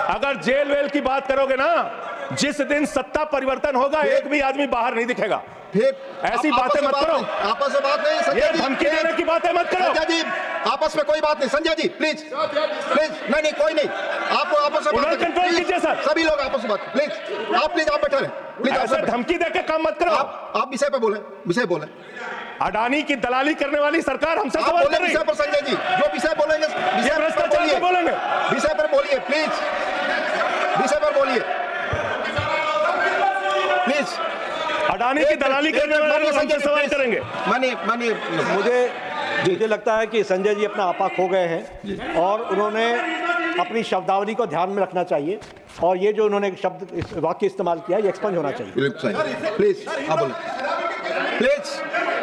अगर jail well की बात करोगे ना, जिस दिन सत्ता परिवर्तन होगा एक भी आदमी बाहर नहीं दिखेगा। ऐसी बातें मत करो, आपस में बात नहीं। संजय जी, धमकी देने की बातें मत करो। संजय जी, आपस में कोई बात नहीं। संजय जी प्लीज प्लीज, नहीं कोई नहीं, आपको आपस में बात कंट्रोल कीजिए सर, सभी लोग आपस में बात। प्लीज आप बैठे रहे, प्लीज ऐसे धमकी देके काम मत करो। आप विषय पे बोले, विषय बोले। अडानी की दलाली करने वाली सरकार हमसे सवाल कर रही है। विषय पर संजय जी जो विषय बोलेंगे, भ्रष्टाचार पे बोलेंगे, विषय पर बोलिए प्लीज, विषय पर बोलिए प्लीज। अडानी की दलाली करने वाले हमसे सवाल करेंगे। मुझे लगता है कि संजय जी अपना आपा खो गए हैं और उन्होंने अपनी शब्दावली को ध्यान में रखना चाहिए और ये जो उन्होंने शब्द वाक्य इस्तेमाल किया ये एक्सपंज होना चाहिए। प्लीज आप बोलिए, प्लीज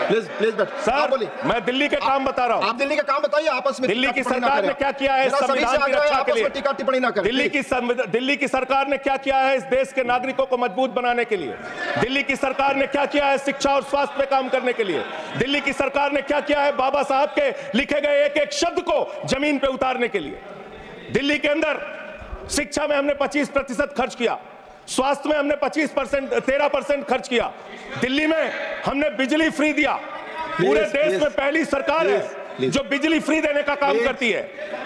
प्लीज प्लीज सर बोलिए। मैं दिल्ली के काम बता रहा हूँ। आप दिल्ली के काम बताइए, आपस में दिल्ली की सरकार ने क्या किया है संविधान की रक्षा के लिए, टीका टिप्पणी ना करें। दिल्ली की सरकार ने क्या किया है इस देश के नागरिकों को मजबूत बनाने के लिए। दिल्ली की सरकार ने क्या किया है शिक्षा और स्वास्थ्य पे काम करने के लिए। दिल्ली की सरकार ने क्या किया है बाबा साहब के लिखे गए एक एक शब्द को जमीन पे उतारने के लिए। दिल्ली के अंदर शिक्षा में हमने 25% खर्च किया, स्वास्थ्य में हमने 13% खर्च किया। दिल्ली में हमने बिजली फ्री दिया, पूरे देश में पहली सरकार है जो बिजली फ्री देने का काम करती है।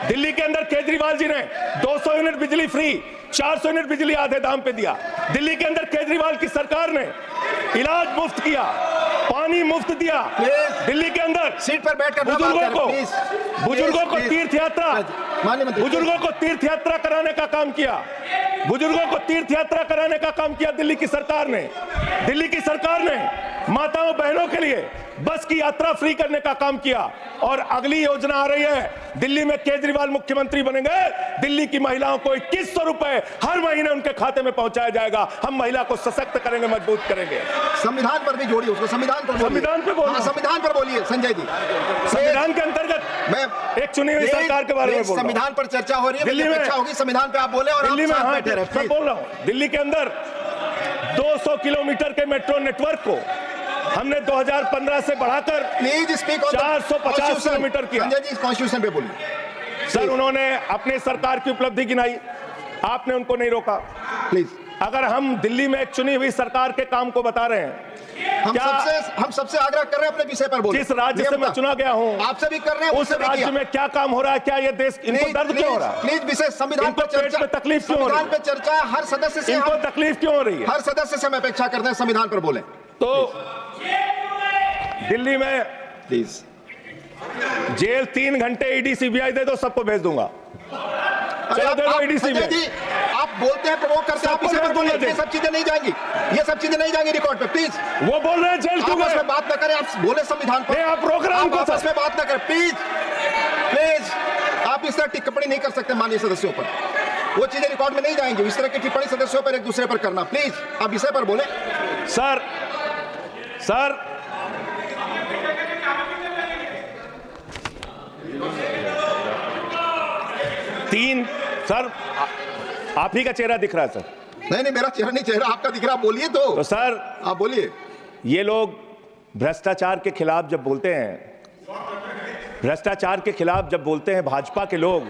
दिल्ली के अंदर केजरीवाल जी ने 200 यूनिट बिजली फ्री, 400 यूनिट बिजली आधे दाम पे दिया। दिल्ली के अंदर केजरीवाल की सरकार ने इलाज मुफ्त किया, पानी मुफ्त दिया। दिल्ली के अंदर सीट पर बैठकर बुजुर्गों को तीर्थ यात्रा कराने का काम किया। बुजुर्गों को तीर्थ यात्रा कराने का काम किया दिल्ली की सरकार ने। दिल्ली की सरकार ने माताओं बहनों के लिए बस की यात्रा फ्री करने का काम किया। और अगली योजना आ रही है, दिल्ली में केजरीवाल मुख्यमंत्री बनेंगे, दिल्ली की महिलाओं को 2100 रुपए हर महीने उनके खाते में पहुंचाया जाएगा। हम महिला को सशक्त करेंगे, मजबूत करेंगे। संविधान पर भी जोड़िए उसको, संविधान पर बोलिए संजय जी। संविधान के अंतर्गत मैं एक चुनी हुई सरकार के बारे में बोल रहा हूं। संविधान पर चर्चा हो रही है, दिल्ली में चर्चा होगी, संविधान पे आप बोले और दिल्ली में मैं बोल रहा हूं। दिल्ली के अंदर 200 किलोमीटर के मेट्रो नेटवर्क को हमने 2015 से बढ़ाकर 450 किलोमीटर किया। संजय जी कॉन्स्टिट्यूशन पे बोलिए सर। उन्होंने अपने सरकार की उपलब्धि गिनाई, आपने उनको नहीं रोका। प्लीज, अगर हम दिल्ली में एक चुनी हुई सरकार के काम को बता रहे हैं, हम सबसे आग्रह कर रहे हैं अपने विषय पर बोलिए। जिस राज्य से मैं चुना गया हूं आपसे भी कर रहे हैं, उस राज्य में क्या काम हो रहा है, क्या ये देश इनको दर्द क्यों हो रहा है? प्लीज विषय संविधान पर चर्चा, तकलीफ क्यों हो रही है? संविधान पर चर्चा हर सदस्य से, इनको तकलीफ क्यों हो रही है? हर सदस्य से हम अपेक्षा करते हैं संविधान पर बोले। तो दिल्ली में प्लीज जेल 3 घंटे ईडी सीबीआई दे दो, सबको भेज दूंगा। चलो दे दो ईडी सीबीआई। आप बोलते हैं प्रवोक करते हैं, आप इसे पर बोलिए। ये सब चीजें नहीं जाएंगी, ये सब चीजें नहीं जाएंगी रिकॉर्ड पे। प्लीज वो बोल रहे हैं जेल क्यों गए? बात ना करें, आप बोले संविधान पर। आप प्रोग्राम को आपस में बात ना करें प्लीज प्लीज। आप इस तरह टिप्पणी नहीं कर सकते माननीय सदस्यों पर, वो चीजें रिकॉर्ड में नहीं जाएंगी। इस तरह की टिप्पणी सदस्यों पर एक दूसरे पर करना, प्लीज आप विषय पर बोले। सर सर आप ही का चेहरा दिख रहा है सर। नहीं मेरा चेहरा नहीं, चेहरा आपका दिख रहा। बोलिए तो सर आप बोलिए। ये लोग भ्रष्टाचार के खिलाफ जब बोलते हैं, भ्रष्टाचार के खिलाफ जब बोलते हैं भाजपा के लोग,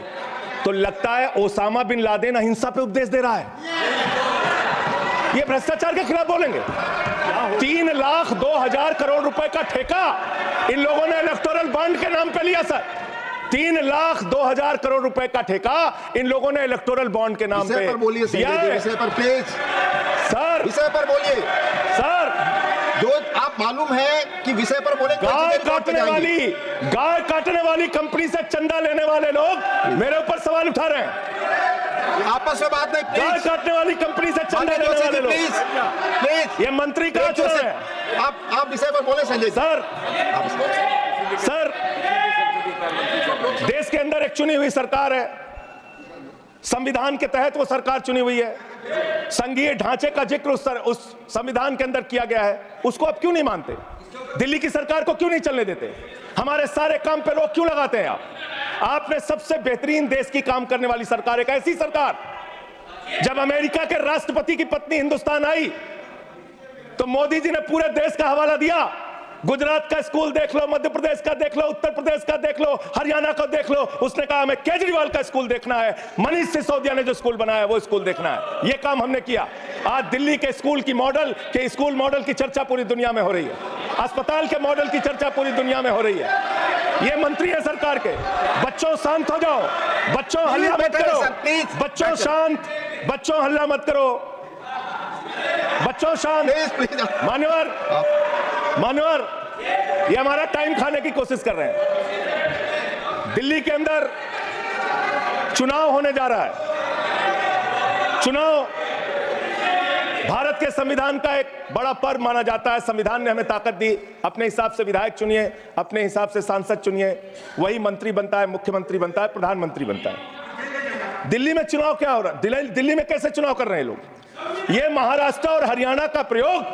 तो लगता है ओसामा बिन लादेन अहिंसा पे उपदेश दे रहा है। ये भ्रष्टाचार के खिलाफ बोलेंगे। 3,02,000 करोड़ रुपए का ठेका इन लोगों ने इलेक्टोरल बॉन्ड के नाम पे लिया सर। 3,02,000 करोड़ रुपए का ठेका इन लोगों ने इलेक्टोरल बॉन्ड के नाम पे बोलिए। विषय पर प्लीज सर, विषय पर बोलिए सर। जो आप मालूम है कि विषय पर बोले। गाय काटने वाली कंपनी से चंदा लेने वाले लोग मेरे ऊपर सवाल उठा रहे हैं। आपस में बात नहीं। गाय काटने वाली कंपनी से चंदा लेने वाले लोग, प्लीज ये मंत्री का चुनाव है। आप विषय पर बोले संजय सर। देश के अंदर एक चुनी हुई सरकार है, संविधान के तहत वो सरकार चुनी हुई है। संघीय ढांचे का जिक्र उस संविधान के अंदर किया गया है, उसको आप क्यों नहीं मानते? दिल्ली की सरकार को क्यों नहीं चलने देते? हमारे सारे काम पे रोक क्यों लगाते हैं आप? आपने सबसे बेहतरीन देश की काम करने वाली सरकार, एक ऐसी सरकार, जब अमेरिका के राष्ट्रपति की पत्नी हिंदुस्तान आई तो मोदी जी ने पूरे देश का हवाला दिया गुजरात का स्कूल देख लो, मध्य प्रदेश का देख लो, उत्तर प्रदेश का देख लो, हरियाणा का देख लो। उसने कहा हमें केजरीवाल का स्कूल देखना है, मनीष सिसोदिया ने जो स्कूल बनाया वो स्कूल देखना है। ये काम हमने किया। आज दिल्ली के स्कूल मॉडल की चर्चा पूरी दुनिया में हो रही है, अस्पताल के मॉडल की चर्चा पूरी दुनिया में हो रही है। ये मंत्री है सरकार के। बच्चों शांत हो जाओ, बच्चों हल्ला मत करो, बच्चों शांत, बच्चों हल्ला मत करो, बच्चों शांत। मान्यवर, ये हमारा टाइम खाने की कोशिश कर रहे हैं। दिल्ली के अंदर चुनाव होने जा रहा है। चुनाव भारत के संविधान का एक बड़ा पर्व माना जाता है। संविधान ने हमें ताकत दी, अपने हिसाब से विधायक चुनिए, अपने हिसाब से सांसद चुनिए, वही मंत्री बनता है, मुख्यमंत्री बनता है, प्रधानमंत्री बनता है। दिल्ली में चुनाव क्या हो रहा है? दिल्ली में कैसे चुनाव कर रहे हैं लोग? ये महाराष्ट्र और हरियाणा का प्रयोग,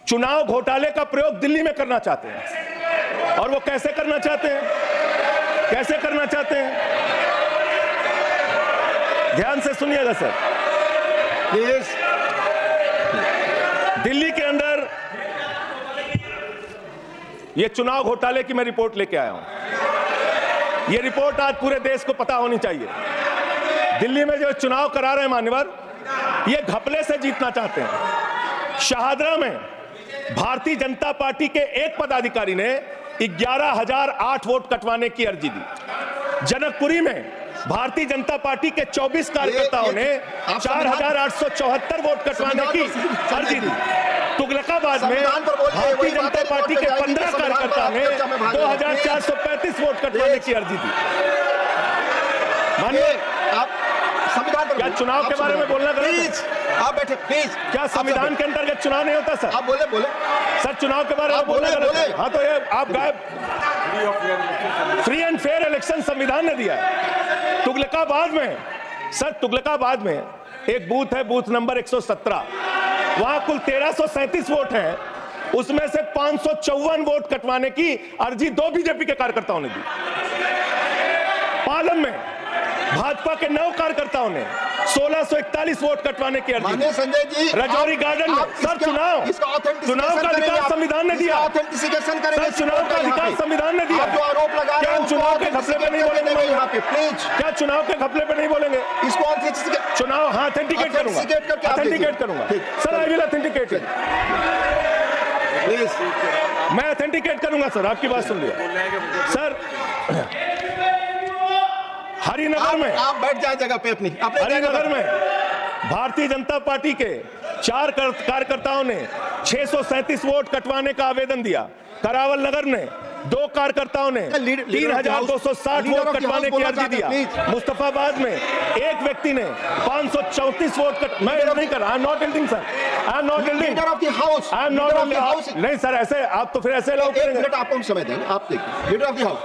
चुनाव घोटाले का प्रयोग दिल्ली में करना चाहते हैं। और वो कैसे करना चाहते हैं? कैसे करना चाहते हैं? ध्यान से सुनिएगा सर। प्लीज। दिल्ली के अंदर ये चुनाव घोटाले की मैं रिपोर्ट लेके आया हूं। ये रिपोर्ट आज पूरे देश को पता होनी चाहिए। दिल्ली में जो चुनाव करा रहे हैं मान्यवर, ये घपले से जीतना चाहते हैं। शाहदरा में भारतीय जनता पार्टी के एक पदाधिकारी ने 11,008 वोट कटवाने की अर्जी दी। जनकपुरी में भारतीय जनता पार्टी के 24 कार्यकर्ताओं ने 4,874 वोट कटवाने की अर्जी दी। तुगलकाबाद में भारतीय जनता पार्टी के 15 कार्यकर्ताओं ने 2,435 वोट कटवाने की अर्जी दी। मानिए, आप संविधान पर क्या चुनाव के बारे में बोलना प्लीज? आप बैठे प्लीज। क्या संविधान के अंतर्गत चुनाव नहीं होता सर? आप बोले सर, चुनाव के बारे में बोलना गलत है। हाँ, तो ये आप गायब। फ्री एंड फेयर इलेक्शन संविधान ने दिया है। तुगलकाबाद में सर, तुगलकाबाद में एक बूथ है, बूथ नंबर 117, वहां कुल 1337 वोट हैं। उसमें से 554 वोट कटवाने की अर्जी 2 बीजेपी के कार्यकर्ताओं ने दी। पालम में भाजपा के 9 कार्यकर्ताओं ने 1641 वोट कटवाने की अर्जी दी। संजय जी, रजौरी गार्डन में सर चुनाव का अधिकार संविधान ने दिया। ऑथेंटिसिकेशन करेंगे। सर, चुनाव का अधिकार संविधान ने दिया। जो आरोप लगा रहे हैं, चुनाव के घपले पे नहीं बोलेंगे यहाँ पे प्लीज। क्या चुनाव के घपले पे नहीं बोलेंगे? इसको चुनाव हाँ ऑथेंटिकेट करूंगा, ऑथेंटिकेट करूंगा sir. I will authenticate please. मैं ऑथेंटिकेट करूंगा सर। आपकी बात सुन लिया सर। हरिनगर में आप बैठ जाए जगह पे अपनी। हरिनगर में भारतीय जनता पार्टी के 4 कार्यकर्ताओं ने 637 वोट कटवाने का आवेदन दिया। करावल नगर ने 2 कार्यकर्ताओं ने 3,260 वोट कटवाने की अर्जी दिया। मुस्तफाबाद में एक व्यक्ति ने 534 वोट मैं नहीं कर रहा। I am not एल्डिंग sir, I am not एल्डिंग। I am not. नहीं सर, ऐसे आप तो फिर ऐसे लोग आपको हम समय देंगे। आप देखिए लीडर ऑफ द हाउस।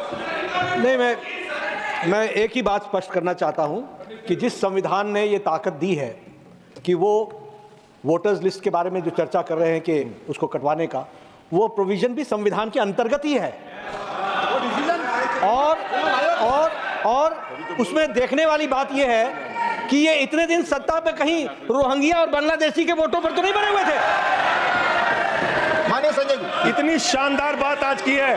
नहीं, मैं एक ही बात स्पष्ट करना चाहता हूं कि जिस संविधान ने ये ताकत दी है कि वो वोटर्स लिस्ट के बारे में जो चर्चा कर रहे हैं कि उसको कटवाने का, वो प्रोविजन भी संविधान के अंतर्गत ही है। और उसमें देखने वाली बात ये है कि ये इतने दिन सत्ता पे कहीं रोहिंग्या और बांग्लादेशी के वोटों पर तो नहीं बने हुए थे। मानिए संजय जी, इतनी शानदार बात आज की है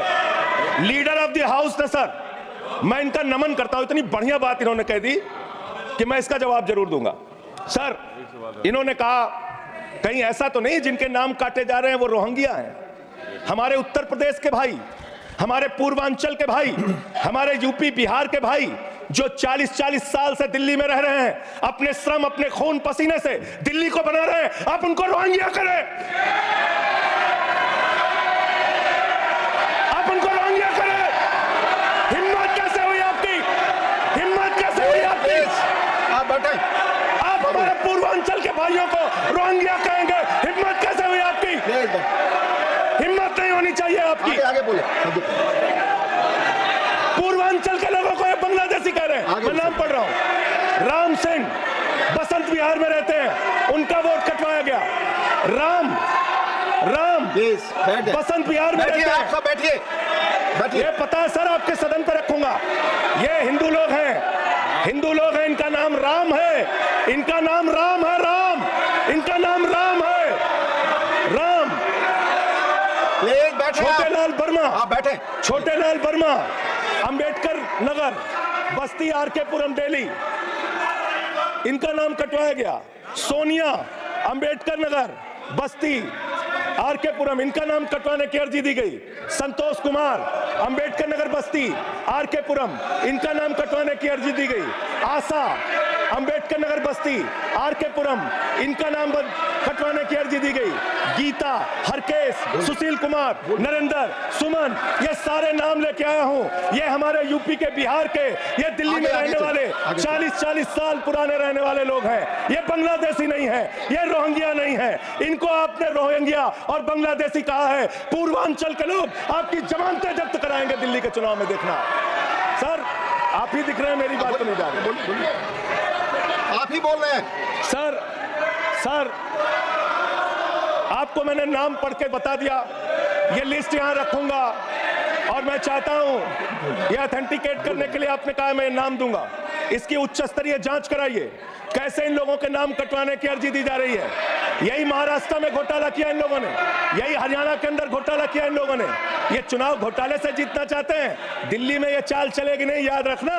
लीडर ऑफ द हाउस ने सर। मैं इनका नमन करता हूं। इतनी बढ़िया बात इन्होंने कह दी कि मैं इसका जवाब जरूर दूंगा। सर, इन्होंने कहा कहीं ऐसा तो नहीं जिनके नाम काटे जा रहे हैं वो रोहिंग्या हैं। हमारे उत्तर प्रदेश के भाई, हमारे पूर्वांचल के भाई, हमारे यूपी बिहार के भाई जो 40-40 साल से दिल्ली में रह रहे हैं, अपने श्रम, अपने खून पसीने से दिल्ली को बना रहे हैं, आप उनको रोहिंग्या करें, आप उनको रोहिंग्या करें। हिम्मत कैसे हुई आपकी? हिम्मत कैसे हुई आपकी? आप बैठे। आप हमारे पूर्वांचल के भाइयों को रोहिंग्या कहेंगे? हिम्मत कैसे हुई आपकी? हिम्मत नहीं होनी चाहिए आपकी। आगे बोले। पूर्वांचल के लोगों को ये बांग्लादेशी कह रहे हैं। मैं नाम पढ़ रहा हूं। राम सिंह बसंत विहार में रहते हैं, उनका वोट कटवाया गया। राम बसंत विहार में रहते हैं। बैठिए। ये पता है सर, आपके सदन पर रखूंगा। ये हिंदू लोग हैं, हिंदू लोग हैं। इनका नाम राम है, इनका नाम राम है। राम, इनका नाम राम है। राम। बैठो। छोटेलाल वर्मा, आप बैठे। छोटेलाल वर्मा, अंबेडकर नगर, बस्ती, आरके पुरम, दिल्ली, इनका नाम कटवाया गया। सोनिया, अंबेडकर नगर, बस्ती, आरके पुरम, इनका नाम कटवाने की अर्जी दी गई। संतोष कुमार, अंबेडकर नगर, बस्ती, आरके पुरम, इनका नाम कटवाने की अर्जी दी गई। आशा, अंबेडकर नगर, बस्ती, आरके पुरम, इनका नाम कटवाने की अर्जी दी गई। गीता, हरकेश, सुशील कुमार, नरेंद्र, सुमन, ये सारे नाम लेके आया हूं। ये हमारे यूपी के, बिहार के, ये दिल्ली में रहने वाले 40-40 साल पुराने रहने वाले लोग हैं। ये बांग्लादेशी नहीं है, ये रोहिंग्या नहीं है। इनको आपने रोहिंग्या और बांग्लादेशी कहा है। पूर्वांचल के लोग आपकी जमानतें जब्त कराएंगे दिल्ली के चुनाव में, देखना। सर आप ही दिख रहे हैं, मेरी बात तो नहीं जा रही। आप ही बोल रहे हैं। सर आपको मैंने नाम पढ़ के बता दिया। ये लिस्ट यहां रखूंगा और मैं चाहता हूं ये ऑथेंटिकेट करने के लिए आपने कहा मैं नाम दूंगा। इसकी उच्च स्तरीय जांच कराइए, कैसे इन लोगों के नाम कटवाने की अर्जी दी जा रही है। यही महाराष्ट्र में घोटाला किया इन लोगों ने, यही हरियाणा के अंदर घोटाला किया इन लोगों ने। ये चुनाव घोटाले से जीतना चाहते हैं, दिल्ली में ये चाल चलेगी नहीं, याद रखना।